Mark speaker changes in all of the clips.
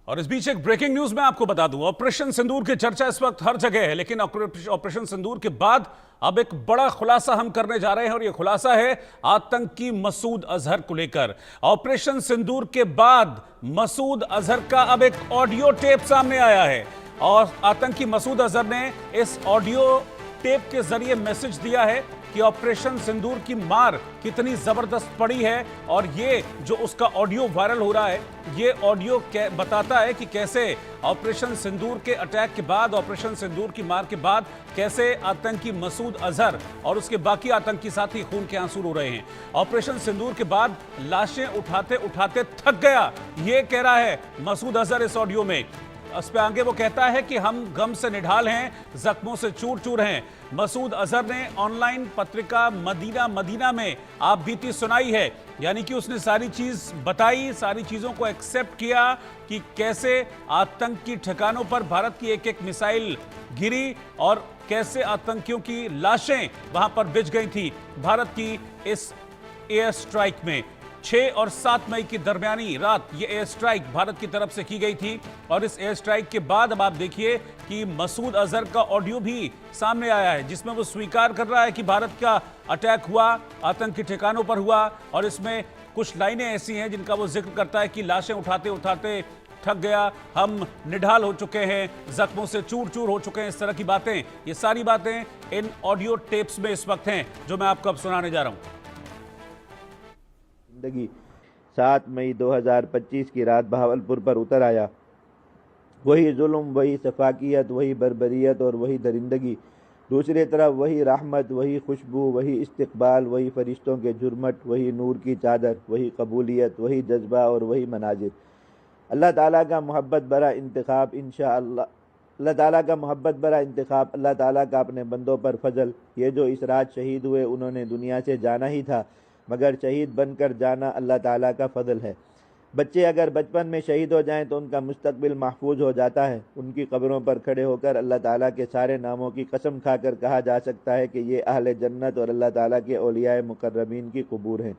Speaker 1: और इस बीच एक ब्रेकिंग न्यूज मैं आपको बता दूं, ऑपरेशन सिंदूर की चर्चा इस वक्त हर जगह है, लेकिन ऑपरेशन सिंदूर के बाद अब एक बड़ा खुलासा हम करने जा रहे हैं और यह खुलासा है आतंकी मसूद अजहर को लेकर। ऑपरेशन सिंदूर के बाद मसूद अजहर का अब एक ऑडियो टेप सामने आया है और आतंकी मसूद अजहर ने इस ऑडियो टेप के जरिए मैसेज दिया है कि ऑपरेशन सिंदूर की मार कितनी जबरदस्त पड़ी है। और ये जो उसका ऑडियो वायरल हो रहा है, ये ऑडियो बताता है कि कैसे ऑपरेशन सिंदूर के अटैक के बाद, ऑपरेशन सिंदूर की मार के बाद कैसे आतंकी मसूद अजहर और उसके बाकी आतंकी साथी खून के आंसू रो रहे हैं। ऑपरेशन सिंदूर के बाद लाशें उठाते उठाते थक गया, ये कह रहा है मसूद अजहर इस ऑडियो में। उस पे आगे वो कहता है कि हम गम से निढाल हैं, जख्मों से चूर चूर हैं। मसूद अजहर ने ऑनलाइन पत्रिका मदीना में आप बीती सुनाई है, यानी कि उसने सारी चीज बताई, सारी चीजों को एक्सेप्ट किया कि कैसे आतंकी ठिकानों पर भारत की एक एक मिसाइल गिरी और कैसे आतंकियों की लाशें वहां पर बिछ गई थी भारत की इस एयर स्ट्राइक में। 6 और 7 मई की दरमियानी रात ये एयर स्ट्राइक भारत की तरफ से की गई थी और इस एयर स्ट्राइक के बाद अब आप देखिए कि मसूद अजहर का ऑडियो भी सामने आया है, जिसमें वो स्वीकार कर रहा है कि भारत का अटैक हुआ, आतंकी ठिकानों पर हुआ। और इसमें कुछ लाइनें ऐसी हैं जिनका वो जिक्र करता है कि लाशें उठाते उठाते थक गया, हम निढाल हो चुके हैं, जख्मों से चूर चूर हो चुके हैं, इस तरह की बातें, ये सारी बातें इन ऑडियो टेप्स में इस वक्त हैं जो मैं आपको अब सुनाने जा रहा हूं।
Speaker 2: 7 मई 2025 की रात बहावलपुर पर उतर आया। वही जुल्म, वही सफाकियत, वही बर्बरियत और वही दरिंदगी। दूसरी तरफ वही रहमत, वही खुशबू, वही इस्तकबाल, वही फरिश्तों के जुर्मट, वही नूर की चादर, वही कबूलियत, वही जज्बा और वही मनाजिर। अल्लाह ताला का मोहब्बत भरा इंतखाब इंशाअल्लाह, अल्लाह ताला का मोहब्बत भरा इंतखाब, अल्लाह ताला का अपने बंदों पर फजल। ये जो इस रात शहीद हुए उन्होंने दुनिया से जाना ही था, मगर शहीद बनकर जाना अल्लाह ताला का फजल है। बच्चे अगर बचपन में शहीद हो जाएं तो उनका मुस्तकबिल महफूज हो जाता है। उनकी कब्रों पर खड़े होकर अल्लाह ताला के सारे नामों की कसम खाकर कहा जा सकता है कि ये अहले जन्नत और अल्लाह ताला के औलियाए मुकर्रमीन की कबूर हैं।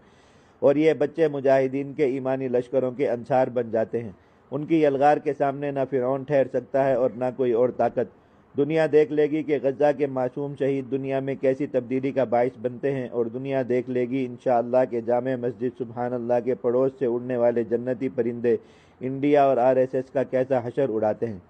Speaker 2: और ये बच्चे मुजाहिदीन के ईमानी लश्करों के अंसार बन जाते हैं। उनकी यलगार के सामने ना फिरौन ठहर सकता है और ना कोई और ताकत। दुनिया देख लेगी कि गज़ा के मासूम शहीद दुनिया में कैसी तब्दीली का बाइस बनते हैं, और दुनिया देख लेगी इंशाअल्लाह के जामे मस्जिद सुबहान अल्लाह के पड़ोस से उड़ने वाले जन्नती परिंदे इंडिया और RSS का कैसा हशर उड़ाते हैं।